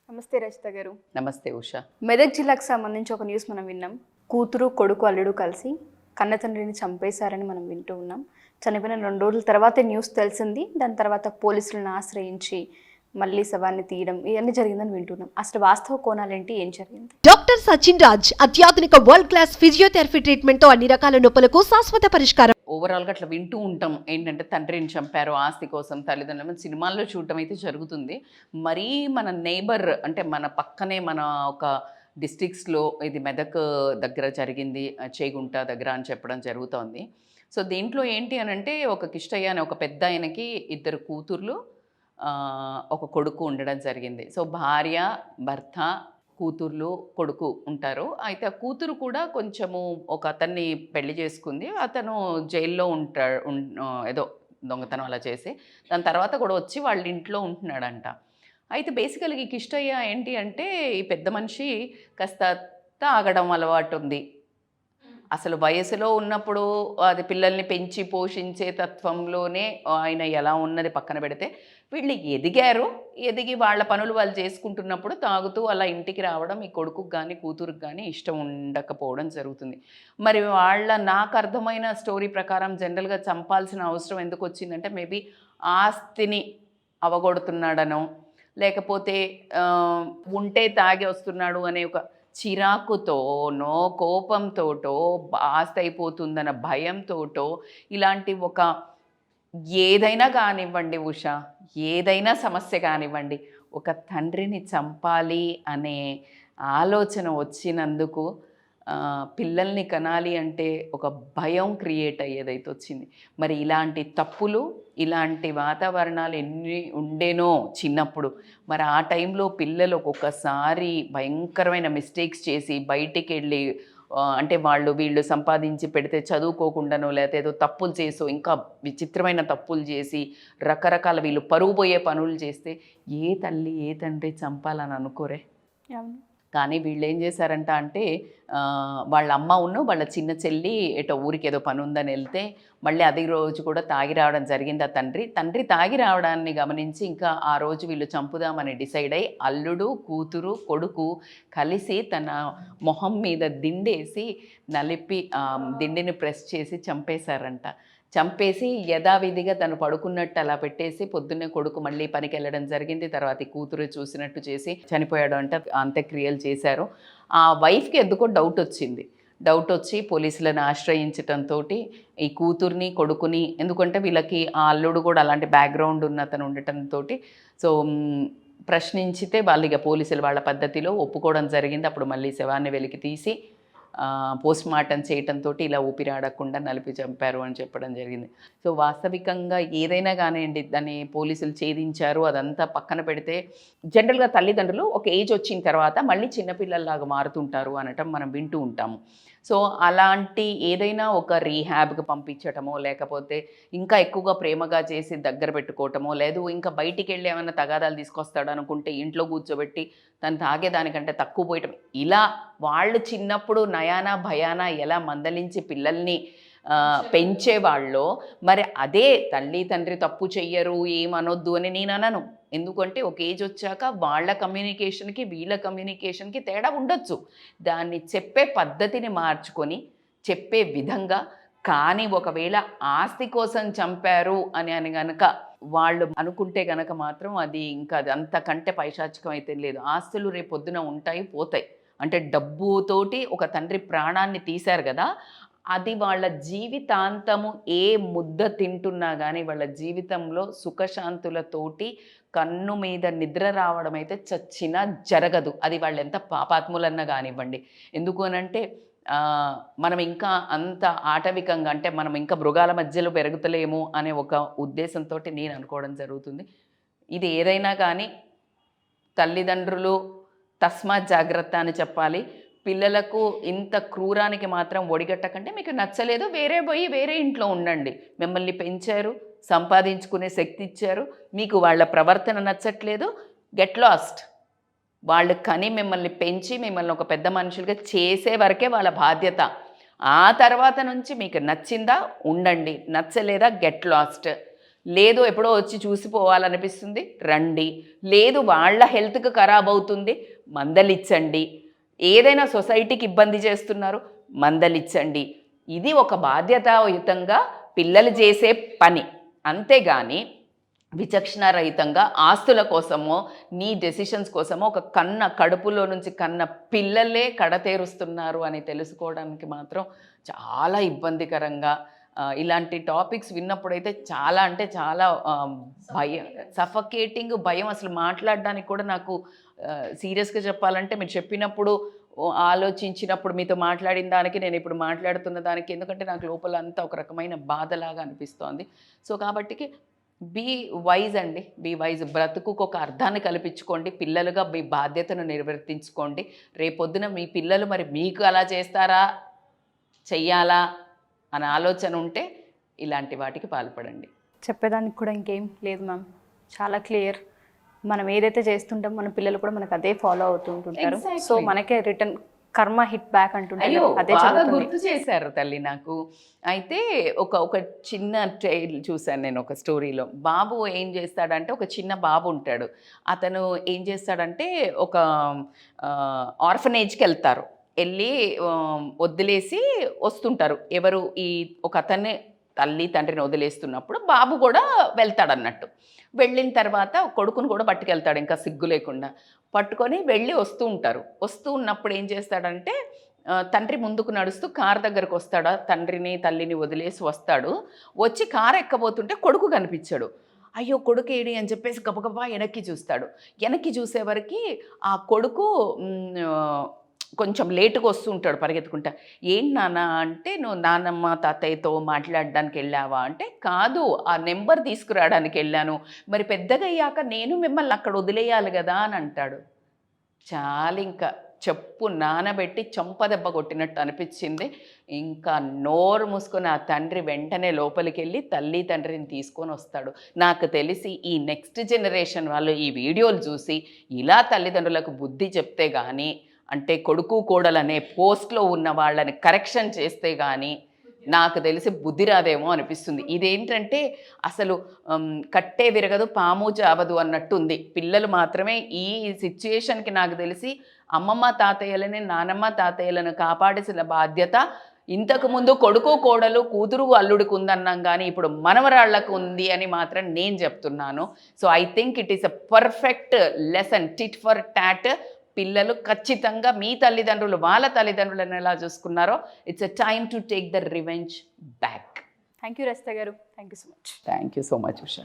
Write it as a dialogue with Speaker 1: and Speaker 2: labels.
Speaker 1: నమస్తే రచిత గారు.
Speaker 2: నమస్తే ఉషా.
Speaker 1: మెదక్ జిల్లాకు సంబంధించి ఒక న్యూస్ మనం విన్నాం. కూతురు కొడుకు అల్లుడు కలిసి కన్న తండ్రిని చంపేశారని మనం వింటూ ఉన్నాం. చనిపోయిన 2 రోజుల తర్వాతే న్యూస్ తెలిసింది. దాని తర్వాత పోలీసులను ఆశ్రయించి మళ్ళీ శవాన్ని తీయడం ఇవన్నీ జరిగిందని వింటున్నాం. అసలు వాస్తవ కోణాలేంటి, ఏం జరిగింది?
Speaker 3: డాక్టర్ సచిన్ రాజ్ అత్యాధునిక వరల్డ్ క్లాస్ ఫిజియోథెరపీ ట్రీట్మెంట్ తో అన్ని రకాల నొప్పులకు శాశ్వత పరిష్కారం.
Speaker 2: ఓవరాల్గా అట్లా వింటూ ఉంటాం ఏంటంటే తండ్రిని చంపారు ఆస్తి కోసం, తల్లిదండ్రులు సినిమాల్లో చూడటం అయితే జరుగుతుంది. మరీ మన నైబర్ అంటే మన పక్కనే మన ఒక డిస్ట్రిక్ట్స్లో ఇది మెదక్ దగ్గర జరిగింది, చేగుంట దగ్గర అని చెప్పడం జరుగుతోంది. సో దీంట్లో ఏంటి అని అంటే ఒక కిష్టయ్య అనే ఒక పెద్ద ఆయనకి 2 కూతుర్లు, ఒక కొడుకు ఉండడం జరిగింది. సో భార్య, భర్త, కూతుర్లు, కొడుకు ఉంటారు. అయితే ఆ కూతురు కూడా కొంచెము ఒక అతన్ని పెళ్లి చేసుకుంది. అతను జైల్లో ఏదో దొంగతనం అలా చేసి దాని తర్వాత కూడా వచ్చి వాళ్ళ ఇంట్లో ఉంటున్నాడంట. అయితే బేసికల్గా ఈ కిష్టయ్య ఏంటి అంటే ఈ పెద్ద మనిషి కాస్త తాగడం అలవాటు ఉంది. అసలు వయసులో ఉన్నప్పుడు అది పిల్లల్ని పెంచి పోషించే తత్వంలోనే ఆయన ఎలా ఉన్నది పక్కన పెడితే, వీళ్ళు ఎదిగి వాళ్ళ పనులు వాళ్ళు చేసుకుంటున్నప్పుడు తాగుతూ అలా ఇంటికి రావడం ఈ కొడుకుకి కానీ కూతురుకి కానీ ఇష్టం ఉండకపోవడం జరుగుతుంది. మరి నాకు అర్థమైన స్టోరీ ప్రకారం జనరల్గా చంపాల్సిన అవసరం ఎందుకు వచ్చిందంటే మేబీ ఆస్తిని అవగొడుతున్నాడనో, లేకపోతే ఉంటే తాగి వస్తున్నాడు అనే ఒక చిరాకుతోనో, కోపంతోటో, ఆస్తి అయిపోతుందన్న భయంతోటో, ఇలాంటి ఒక ఏదైనా కానివ్వండి ఉషా, ఏదైనా సమస్య కానివ్వండి, ఒక తండ్రిని చంపాలి అనే ఆలోచన వచ్చినందుకు పిల్లల్ని కనాలి అంటే ఒక భయం క్రియేట్ అయ్యేదైతే వచ్చింది. మరి ఇలాంటి తప్పులు, ఇలాంటి వాతావరణాలు ఎన్ని ఉండేనో చిన్నప్పుడు. మరి ఆ టైంలో పిల్లలు ఒక్కొక్కసారి భయంకరమైన మిస్టేక్స్ చేసి బయటికి వెళ్ళి అంటే వీళ్ళు సంపాదించి పెడితే చదువుకోకుండానో, లేకపోతే ఏదో తప్పులు చేసో, ఇంకా విచిత్రమైన తప్పులు చేసి రకరకాల వీళ్ళు పరుగు పోయే పనులు చేస్తే ఏ తల్లి ఏ తండ్రి చంపాలని అనుకోరే. కానీ వీళ్ళు ఏం చేశారంట అంటే వాళ్ళ అమ్మ వాళ్ళ చిన్న చెల్లి ఏటో ఊరికి ఏదో పని ఉందని వెళ్తే మళ్ళీ అదే రోజు కూడా తాగి రావడం జరిగింది. ఆ తండ్రి తాగి రావడాన్ని గమనించి ఇంకా ఆ రోజు వీళ్ళు చంపుదామని డిసైడ్ అయ్యి అల్లుడు, కూతురు, కొడుకు కలిసి తన మొహం మీద దిండేసి నలిపి దిండిని ప్రెస్ చేసి చంపేశారంట. చంపేసి యథావిధిగా తను పడుకున్నట్టు అలా పెట్టేసి పొద్దున్నే కొడుకు మళ్ళీ పనికి వెళ్ళడం జరిగింది. తర్వాత ఈ కూతురు చూసినట్టు చేసి చనిపోయాడు అంటే అంత్యక్రియలు చేశారు. ఆ వైఫ్కి ఎందుకో డౌట్ వచ్చి పోలీసులను ఆశ్రయించడంతో ఈ కూతుర్ని, కొడుకుని, ఎందుకంటే వీళ్ళకి ఆ అల్లుడు కూడా అలాంటి బ్యాక్గ్రౌండ్ ఉన్న అతను ఉండటంతో సో ప్రశ్నించితే వాళ్ళు ఇక పోలీసులు వాళ్ళ పద్ధతిలో ఒప్పుకోవడం జరిగింది. అప్పుడు మళ్ళీ శవాన్ని వెలికి తీసి పోస్ట్ మార్టం చేయటంతో ఇలా ఊపిరాడకుండా నలిపి చంపారు అని చెప్పడం జరిగింది. సో వాస్తవికంగా ఏదైనా కానివ్వండి దాన్ని పోలీసులు ఛేదించారు అదంతా పక్కన పెడితే జనరల్గా తల్లిదండ్రులు ఒక ఏజ్ వచ్చిన తర్వాత మళ్ళీ చిన్నపిల్లల్లాగా మారుతుంటారు అనటం మనం వింటూ ఉంటాము. సో అలాంటి ఏదైనా ఒక రీహాబ్కి పంపించటమో, లేకపోతే ఇంకా ఎక్కువగా ప్రేమగా చేసి దగ్గర పెట్టుకోవటమో, లేదు ఇంకా బయటికి వెళ్ళి ఏమైనా తగాదాలు తీసుకొస్తాడు అనుకుంటే ఇంట్లో కూర్చోబెట్టి తను తాగేదానికంటే తక్కువ పోయటం, ఇలా వాళ్ళు చిన్నప్పుడు నయానా భయానా ఎలా మందలించి పిల్లల్ని పెంచేవాళ్ళో మరి అదే తల్లి తండ్రి తప్పు చెయ్యరు ఏమనొద్దు అని నేను అనను. ఎందుకంటే ఒక ఏజ్ వచ్చాక వాళ్ళ కమ్యూనికేషన్కి వీళ్ళ కమ్యూనికేషన్కి తేడా ఉండొచ్చు. దాన్ని చెప్పే పద్ధతిని మార్చుకొని చెప్పే విధంగా, కానీ ఒకవేళ ఆస్తి కోసం చంపారు అని గనక వాళ్ళు అనుకుంటే గనక మాత్రం అది ఇంకా అది అంతకంటే పైశాచికం అయితే లేదు. ఆస్తులు రేపొద్దున ఉంటాయి, పోతాయి. అంటే డబ్బుతోటి ఒక తండ్రి ప్రాణాన్ని తీశారు కదా, అది వాళ్ళ జీవితాంతము ఏ ముద్ద తింటున్నా కానీ వాళ్ళ జీవితంలో సుఖశాంతులతోటి కన్ను మీద నిద్ర రావడం అయితే చచ్చినా జరగదు. అది వాళ్ళు ఎంత పాపాత్ములన్నా కానివ్వండి. ఎందుకు అనంటే మనం ఇంకా అంత ఆటవికంగా అంటే మనం ఇంకా మృగాల మధ్యలో పెరుగుతలేము అనే ఒక ఉద్దేశంతో నేను అనుకోవడం జరుగుతుంది. ఇది ఏదైనా కానీ తల్లిదండ్రులు తస్మాత్ జాగ్రత్త అని చెప్పాలి. పిల్లలకు ఇంత క్రూరానికి మాత్రం ఒడిగట్టకంటే మీకు నచ్చలేదు వేరే ఇంట్లో ఉండండి. మిమ్మల్ని పెంచారు, సంపాదించుకునే శక్తి ఇచ్చారు, మీకు వాళ్ళ ప్రవర్తన నచ్చట్లేదు, గెట్ లాస్ట్. వాళ్ళు కని మిమ్మల్ని పెంచి మిమ్మల్ని ఒక పెద్ద మనుషులుగా చేసే వరకే వాళ్ళ బాధ్యత. ఆ తర్వాత నుంచి మీకు నచ్చిందా ఉండండి, నచ్చలేదా గెట్ లాస్ట్. లేదు ఎప్పుడో వచ్చి చూసిపోవాలనిపిస్తుంది, రండి. లేదు వాళ్ళ హెల్త్కి ఖరాబ్ అవుతుంది, మందలిచ్చండి. ఏదైనా సొసైటీకి ఇబ్బంది చేస్తున్నారు, మందలిచ్చండి. ఇది ఒక బాధ్యతాయుతంగా పిల్లలు చేసే పని. అంతేగాని విచక్షణారహితంగా ఆస్తుల కోసమో నీ డెసిషన్స్ కోసమో ఒక కడుపులో నుంచి కన్న పిల్లలే కడతేరుస్తున్నారు అని తెలుసుకోవడానికి మాత్రం చాలా ఇబ్బందికరంగా ఇలాంటి టాపిక్స్ విన్నప్పుడైతే చాలా అంటే చాలా భయం, సఫకేటింగ్ భయం. అసలు మాట్లాడడానికి కూడా నాకు సీరియస్గా చెప్పాలంటే మీరు చెప్పినప్పుడు ఆలోచించినప్పుడు మీతో మాట్లాడిన దానికి నేను ఇప్పుడు మాట్లాడుతున్న దానికి, ఎందుకంటే నాకు లోపల అంతా ఒక రకమైన బాధలాగా అనిపిస్తోంది. సో కాబట్టికి బీ వైజ్ అండి, బీ వైజ్. బ్రతుకుకు ఒక అర్థాన్ని కల్పించుకోండి, పిల్లలుగా మీ బాధ్యతను నిర్వర్తించుకోండి. రేపొద్దున మీ పిల్లలు మరి మీకు అలా చేస్తారా, చెయ్యాలా అనే ఆలోచన ఉంటే ఇలాంటి వాటికి పాల్పడండి.
Speaker 1: చెప్పేదానికి కూడా ఇంకేం లేదు మ్యామ్, చాలా క్లియర్. మనం ఏదైతే చేస్తుంటామో మన పిల్లలు కూడా మనకు అదే ఫాలో అవుతూ ఉంటుంటారు. సో మనకే రిటర్న్ కర్మ హిట్ బ్యాక్ అంటుంటారు, అదే
Speaker 2: బాగా గుర్తు చేశారు తల్లి నాకు. అయితే ఒక చిన్న ట్రైల్ చూశాను నేను ఒక స్టోరీలో. బాబు ఏం చేస్తాడంటే, ఒక చిన్న బాబు ఉంటాడు, అతను ఏం చేస్తాడంటే ఒక ఆర్ఫనేజ్కి వెళ్తారు, వెళ్ళి వదిలేసి వస్తుంటారు. ఎవరు ఈ ఒక అతన్ని తల్లి తండ్రిని వదిలేస్తున్నప్పుడు బాబు కూడా వెళ్తాడన్నట్టు. వెళ్ళిన తర్వాత కొడుకును కూడా పట్టుకెళ్తాడు, ఇంకా సిగ్గు లేకుండా పట్టుకొని వెళ్ళి వస్తూ ఉంటారు. వస్తూ ఉన్నప్పుడు ఏం చేస్తాడంటే తండ్రి ముందుకు నడుస్తూ కారు దగ్గరకు వస్తాడా, తండ్రిని తల్లిని వదిలేసి వస్తాడు. వచ్చి కారు ఎక్కబోతుంటే కొడుకు కనిపించాడు. అయ్యో కొడుకు ఏడి అని చెప్పేసి గబగబా వెనక్కి చూస్తాడు. వెనక్కి చూసేవరకు ఆ కొడుకు కొంచెం లేటుగా వస్తూ ఉంటాడు పరిగెత్తుకుంటా. ఏం నాన్న అంటే, నువ్వు నాన్నమ్మ తాతయ్యతో మాట్లాడడానికి వెళ్ళావా అంటే, కాదు ఆ నెంబర్ తీసుకురావడానికి వెళ్ళాను, మరి పెద్దగా అయ్యాక నేను మిమ్మల్ని అక్కడ వదిలేయాలి కదా అని అంటాడు. చాలా ఇంకా చెప్పు నానబెట్టి చంపదెబ్బ కొట్టినట్టు అనిపించింది. ఇంకా నోరు మూసుకొని ఆ తండ్రి వెంటనే లోపలికి వెళ్ళి తల్లి తండ్రిని తీసుకొని వస్తాడు. నాకు తెలిసి ఈ నెక్స్ట్ జనరేషన్ వాళ్ళు ఈ వీడియోలు చూసి ఇలా తల్లిదండ్రులకు బుద్ధి చెప్తే కానీ, అంటే కొడుకు కోడలనే పోస్ట్లో ఉన్న వాళ్ళని కరెక్షన్ చేస్తే కానీ నాకు తెలిసి బుద్ధి రాదేమో అనిపిస్తుంది. ఇదేంటంటే అసలు కట్టే విరగదు పాము చావదు అన్నట్టు ఉంది. పిల్లలు మాత్రమే ఈ సిచ్యుయేషన్కి నాకు తెలిసి అమ్మమ్మ తాతయ్యలని నానమ్మ తాతయ్యలను కాపాడాల్సిన బాధ్యత ఇంతకుముందు కొడుకు కోడలు కూతురు అల్లుడికి ఉందన్నాం, కానీ ఇప్పుడు మనవరాళ్లకు ఉంది అని మాత్రం నేను చెప్తున్నాను. So I think it is a perfect lesson, tit for tat. పిల్లలు ఖచ్చితంగా మీ తల్లిదండ్రులు వాళ్ళ తల్లిదండ్రులను ఎలా చూసుకున్నారో, it's a time to take the revenge back.
Speaker 1: Thank you Rajitha గారు, thank you so much.
Speaker 2: Thank you so much Usha.